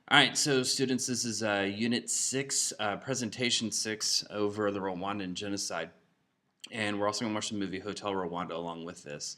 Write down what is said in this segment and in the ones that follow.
All right, so students, this is Unit 6, Presentation 6 over the Rwandan Genocide. And we're also going to watch the movie Hotel Rwanda along with this.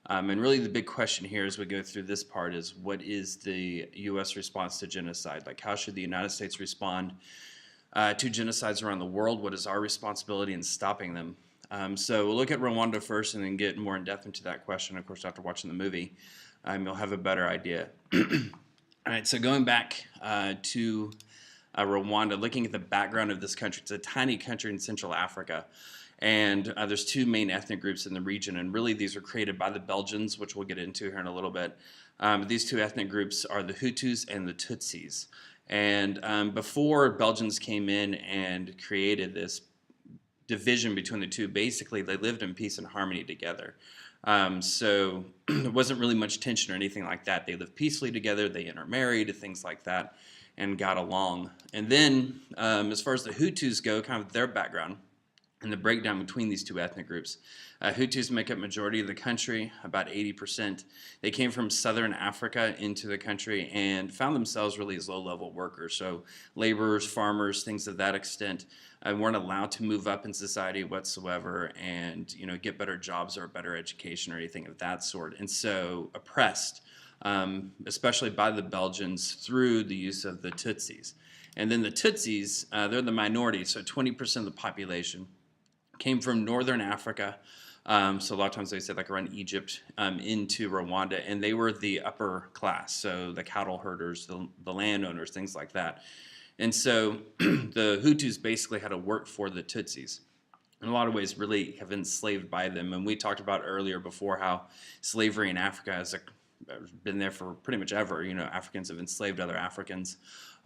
And really the big question here as we go through this part is, what is the U.S. response to genocide? Like, how should the United States respond to genocides around the world? What is our responsibility in stopping them? So we'll look at Rwanda first and then get more in depth into that question, of course, after watching the movie. You'll have a better idea. All right, so going back to Rwanda, looking at the background of this country, it's a tiny country in Central Africa. And there's two main ethnic groups in the region, and really these were created by the Belgians, which we'll get into here in a little bit. These two ethnic groups are the Hutus and the Tutsis. And before Belgians came in and created this division between the two, basically they lived in peace and harmony together. So there wasn't really much tension or anything like that. They lived peacefully together, they intermarried, things like that, and got along. And then as far as the Hutus go, kind of their background and the breakdown between these two ethnic groups. Hutus make up majority of the country, about 80%. They came from southern Africa into the country and found themselves really as low-level workers. So laborers, farmers, things of that extent weren't allowed to move up in society whatsoever and get better jobs or a better education or anything of that sort. And so oppressed, especially by the Belgians through the use of the Tutsis. And then the Tutsis, they're the minority, so 20% of the population came from northern Africa. So a lot of times they said like around Egypt into Rwanda, and they were the upper class, so the cattle herders, the landowners, things like that. And so the Hutus basically had to work for the Tutsis. In a lot of ways, really have been enslaved by them. And we talked about earlier before how slavery in Africa has been there for pretty much ever. Africans have enslaved other Africans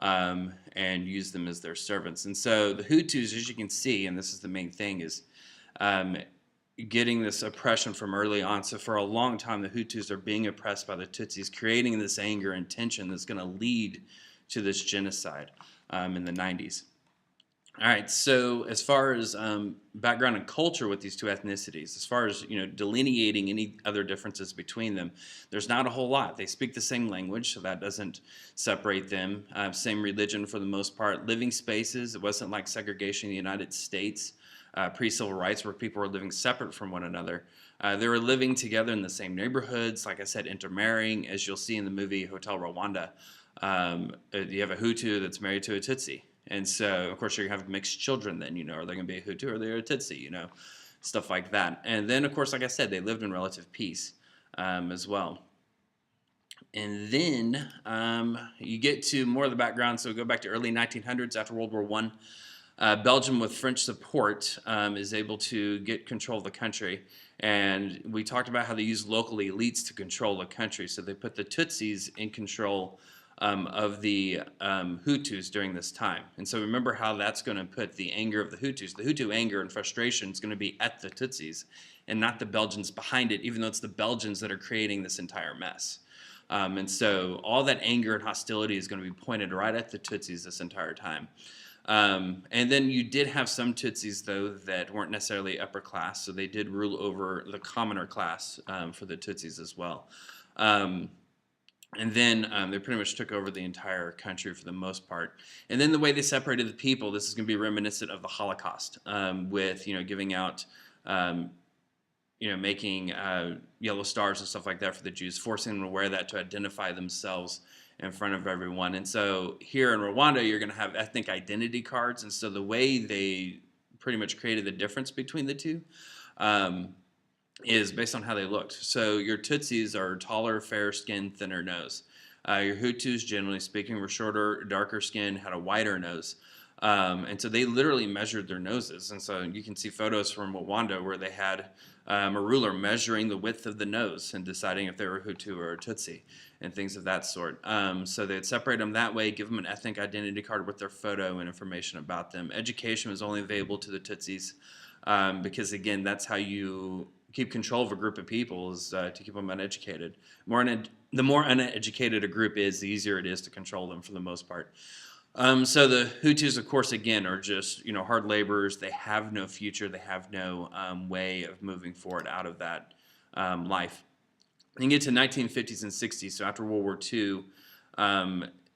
and used them as their servants. And so the Hutus, as you can see, and this is the main thing, is getting this oppression from early on. So for a long time, the Hutus are being oppressed by the Tutsis, creating this anger and tension that's going to lead to this genocide in the 90s. All right, so as far as background and culture with these two ethnicities, as far as delineating any other differences between them, there's not a whole lot. They speak the same language, so that doesn't separate them. Same religion for the most part. Living spaces, it wasn't like segregation in the United States, pre-civil rights, where people were living separate from one another. They were living together in the same neighborhoods, like I said, intermarrying, as you'll see in the movie Hotel Rwanda. You have a Hutu that's married to a Tutsi. And so, of course, you're going to have mixed children then, are they going to be a Hutu or they're a Tutsi, stuff like that. And then, of course, like I said, they lived in relative peace as well. And then you get to more of the background. So we go back to early 1900s after World War I. Belgium, with French support, is able to get control of the country. And we talked about how they use local elites to control the country. So they put the Tutsis in control of the Hutus during this time. And so remember how that's going to put the anger of the Hutus. The Hutu anger and frustration is going to be at the Tutsis and not the Belgians behind it, even though it's the Belgians that are creating this entire mess. And so all that anger and hostility is going to be pointed right at the Tutsis this entire time. And then you did have some Tutsis, though, that weren't necessarily upper class, so they did rule over the commoner class for the Tutsis as well. And then they pretty much took over the entire country for the most part. And then the way they separated the people, this is going to be reminiscent of the Holocaust, with giving out, making yellow stars and stuff like that for the Jews, forcing them to wear that to identify themselves in front of everyone. And so here in Rwanda, you're going to have ethnic identity cards. And so the way they pretty much created the difference between the two is based on how they looked. So your Tutsis are taller, fair skin, thinner nose. Your Hutus, generally speaking, were shorter, darker skin, had a wider nose. And so they literally measured their noses. And so you can see photos from Rwanda where they had a ruler measuring the width of the nose and deciding if they were a Hutu or a Tutsi and things of that sort. So they'd separate them that way, give them an ethnic identity card with their photo and information about them. Education was only available to the Tutsis because, again, that's how you keep control of a group of people, is to keep them uneducated. The more uneducated a group is, the easier it is to control them for the most part. So the Hutus, of course, again, are just hard laborers. They have no future. They have no way of moving forward out of that life. Then you get to 1950s and 60s. So after World War II,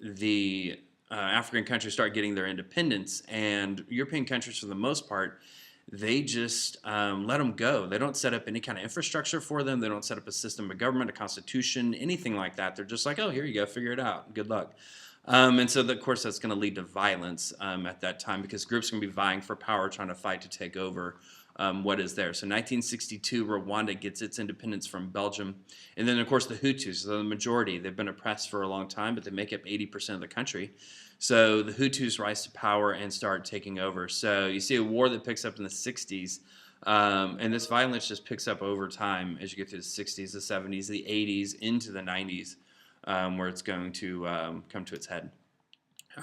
the African countries start getting their independence, and European countries, for the most part, they just let them go. They don't set up any kind of infrastructure for them. They don't set up a system of government, a constitution, anything like that. They're just like, oh, here you go, figure it out. Good luck. And so, of course, that's going to lead to violence at that time because groups are going to be vying for power, trying to fight to take over what is there. So 1962, Rwanda gets its independence from Belgium. And then, of course, the Hutus, the majority. They've been oppressed for a long time, but they make up 80% of the country. So the Hutus rise to power and start taking over. So you see a war that picks up in the 60s. And this violence just picks up over time as you get through the 60s, the 70s, the 80s, into the 90s, where it's going to come to its head.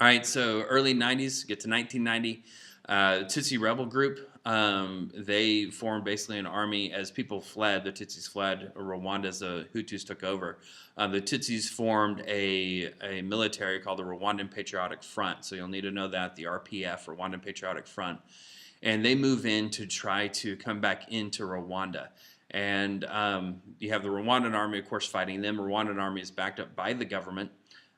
All right, so early 90s, get to 1990. Tutsi rebel group, they formed basically an army as people fled. The Tutsis fled Rwanda as the Hutus took over. The Tutsis formed a military called the Rwandan Patriotic Front. So you'll need to know that, the RPF, Rwandan Patriotic Front. And they move in to try to come back into Rwanda. And you have the Rwandan army, of course, fighting them. Rwandan army is backed up by the government.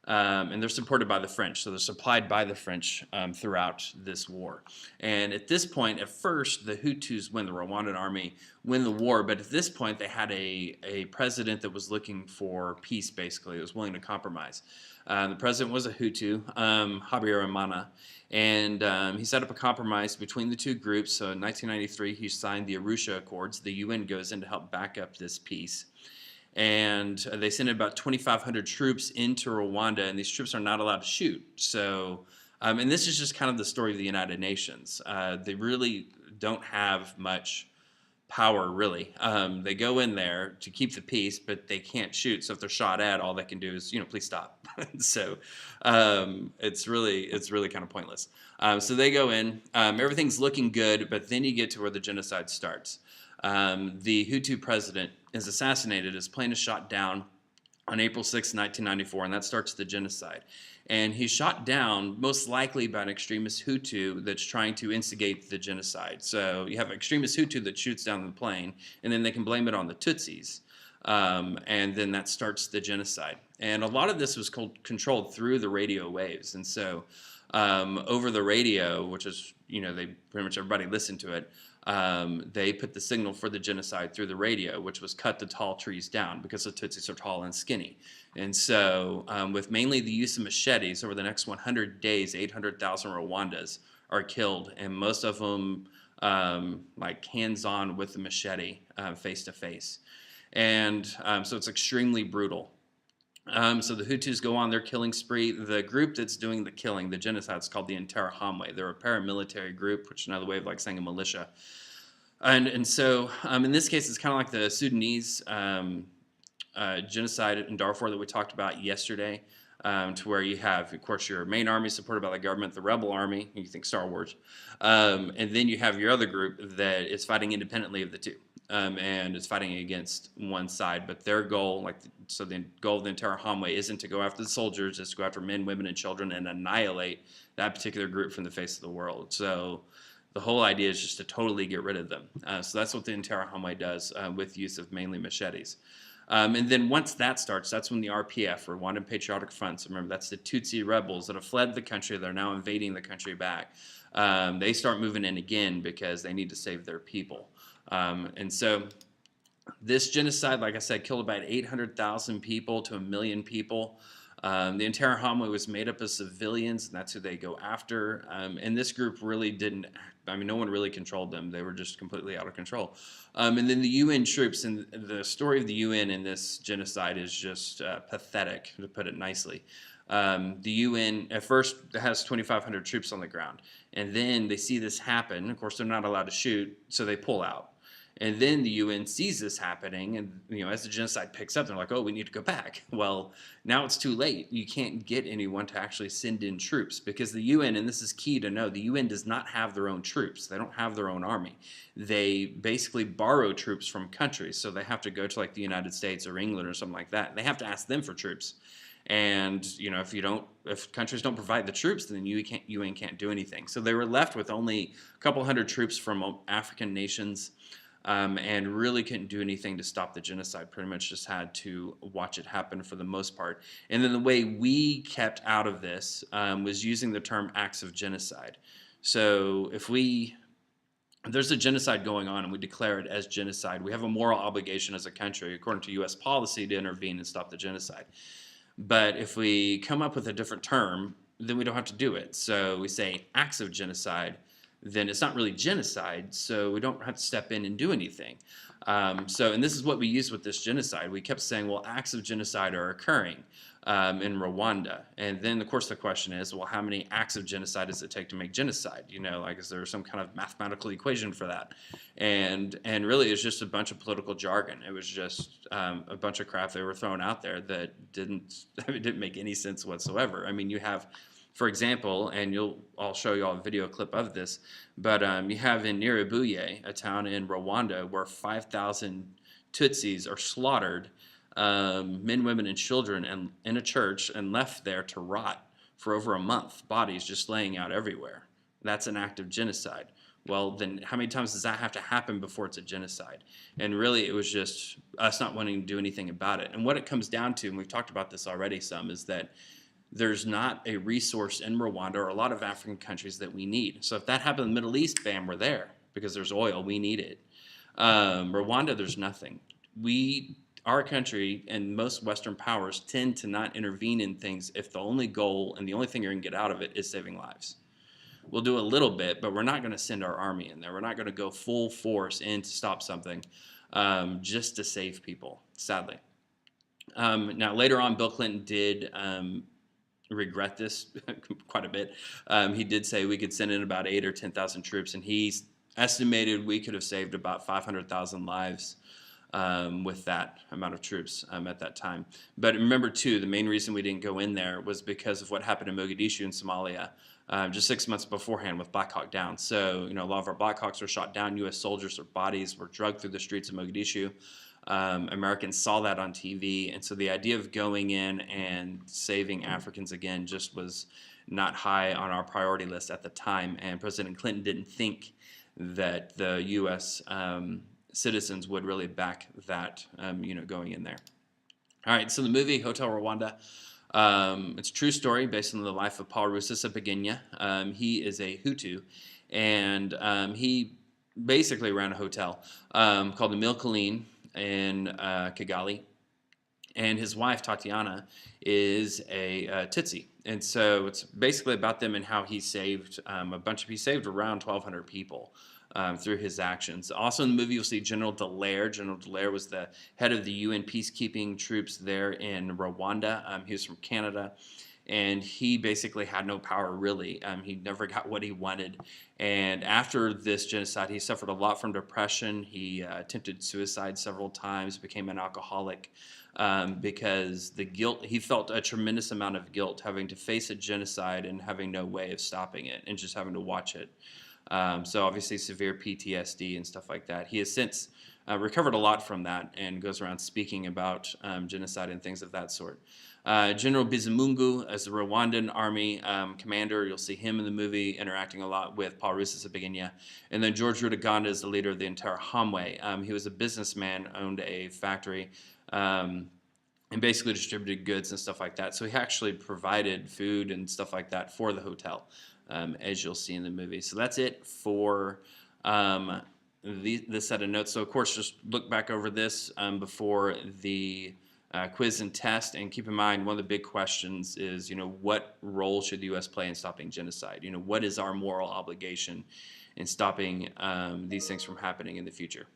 And they're supported by the French, so they're supplied by the French throughout this war. And at this point, at first, the Hutus win, the Rwandan army win the war, but at this point, they had a president that was looking for peace, basically, that was willing to compromise. The president was a Hutu, Habyarimana, and he set up a compromise between the two groups. So in 1993, he signed the Arusha Accords. The UN goes in to help back up this peace. And they sent about 2,500 troops into Rwanda, and these troops are not allowed to shoot. So, and this is just kind of the story of the United Nations. They really don't have much power, really. They go in there to keep the peace, but they can't shoot. So if they're shot at, all they can do is, please stop. So it's really kind of pointless. So they go in. Everything's looking good, but then you get to where the genocide starts. The Hutu president is assassinated. His plane is shot down on April 6, 1994, and that starts the genocide. And he's shot down most likely by an extremist Hutu that's trying to instigate the genocide. So you have an extremist Hutu that shoots down the plane, and then they can blame it on the Tutsis. And then that starts the genocide. And a lot of this was controlled through the radio waves. And so over the radio, which is, they pretty much everybody listened to it, they put the signal for the genocide through the radio, which was cut the tall trees down because the Tutsis are tall and skinny. And so with mainly the use of machetes, over the next 100 days, 800,000 Rwandans are killed, and most of them like hands-on with the machete, face-to-face. And so it's extremely brutal. So the Hutus go on their killing spree. The group that's doing the killing, the genocide, is called the Interahamwe. They're a paramilitary group, which is another way of like saying a militia. And so in this case, it's kind of like the Sudanese genocide in Darfur that we talked about yesterday, to where you have, of course, your main army supported by the government, the rebel army, you think Star Wars, and then you have your other group that is fighting independently of the two. And it's fighting against one side, but their goal, so the goal of the Interahamwe isn't to go after the soldiers, it's to go after men, women, and children and annihilate that particular group from the face of the world. So the whole idea is just to totally get rid of them. So that's what the Interahamwe does with use of mainly machetes. And then once that starts, that's when the RPF, Rwandan Patriotic Front, so remember that's the Tutsi rebels that have fled the country, they're now invading the country back. They start moving in again because they need to save their people. And so this genocide, like I said, killed about 800,000 people to 1 million people. The Interahamwe was made up of civilians, and that's who they go after. And this group really didn't, no one really controlled them. They were just completely out of control. And then the UN troops, and the story of the UN in this genocide is just pathetic, to put it nicely. The UN, at first, has 2,500 troops on the ground. And then they see this happen. Of course, they're not allowed to shoot, so they pull out. And then the UN sees this happening, and as the genocide picks up, they're like, oh, we need to go back. Well, now it's too late. You can't get anyone to actually send in troops because the UN, and this is key to know, the UN does not have their own troops. They don't have their own army. They basically borrow troops from countries, so they have to go to like the United States or England or something like that. They have to ask them for troops. And if countries don't provide the troops, then the UN can't do anything. So they were left with only a couple hundred troops from African nations. and really couldn't do anything to stop the genocide. Pretty much just had to watch it happen for the most part. And then the way we kept out of this was using the term acts of genocide. So if there's a genocide going on and we declare it as genocide, we have a moral obligation as a country, according to U.S. policy, to intervene and stop the genocide. But if we come up with a different term, then we don't have to do it. So we say acts of genocide, then it's not really genocide, so we don't have to step in and do anything. And this is what we used with this genocide. We kept saying, well, acts of genocide are occurring in Rwanda. And then, of course, the question is, well, how many acts of genocide does it take to make genocide? Like, is there some kind of mathematical equation for that? And really, it's just a bunch of political jargon. It was just a bunch of crap they were throwing out there that didn't make any sense whatsoever. I mean, you have, for example, and I'll show you all a video clip of this, but you have in Nyirabuye, a town in Rwanda, where 5,000 Tutsis are slaughtered, men, women, and children, and in a church, and left there to rot for over a month, bodies just laying out everywhere. That's an act of genocide. Well, then how many times does that have to happen before it's a genocide? And really, it was just us not wanting to do anything about it. And what it comes down to, and we've talked about this already some, is that there's not a resource in Rwanda or a lot of African countries that we need. So if that happened in the Middle East, bam, we're there because there's oil. We need it. Rwanda, there's nothing. Our country and most Western powers tend to not intervene in things if the only goal and the only thing you're going to get out of it is saving lives. We'll do a little bit, but we're not going to send our army in there. We're not going to go full force in to stop something just to save people, sadly. Now, later on, Bill Clinton did regret this quite a bit. He did say we could send in about 8,000 or 10,000 troops, and he estimated we could have saved about 500,000 lives with that amount of troops at that time. But remember, too, the main reason we didn't go in there was because of what happened in Mogadishu in Somalia just 6 months beforehand with Black Hawk Down. So, a lot of our Black Hawks were shot down. U.S. soldiers, their bodies were dragged through the streets of Mogadishu. Americans saw that on TV, and so the idea of going in and saving Africans again just was not high on our priority list at the time, and President Clinton didn't think that the U.S. Citizens would really back that, going in there. All right, so the movie Hotel Rwanda, it's a true story based on the life of Paul Rusesabagina. He is a Hutu, and he basically ran a hotel called the Milkaline in Kigali, and his wife Tatiana is a Tutsi, and so it's basically about them and how he saved he saved around 1,200 people through his actions. Also in the movie, you'll see General Dallaire. General Dallaire was the head of the UN peacekeeping troops there in Rwanda. He was from Canada. And he basically had no power, really. He never got what he wanted. And after this genocide, he suffered a lot from depression. He attempted suicide several times, became an alcoholic because he felt a tremendous amount of guilt having to face a genocide and having no way of stopping it and just having to watch it. So obviously severe PTSD and stuff like that. He has since recovered a lot from that and goes around speaking about genocide and things of that sort. General Bizimungu as the Rwandan army commander. You'll see him in the movie interacting a lot with Paul Rusesabagina. And then George Rutaganda is the leader of the Interahamwe. He was a businessman, owned a factory, and basically distributed goods and stuff like that. So he actually provided food and stuff like that for the hotel, as you'll see in the movie. So that's it for this set of notes. So, of course, just look back over this before the quiz and test, and keep in mind one of the big questions is, what role should the U.S. play in stopping genocide? What is our moral obligation in stopping these things from happening in the future?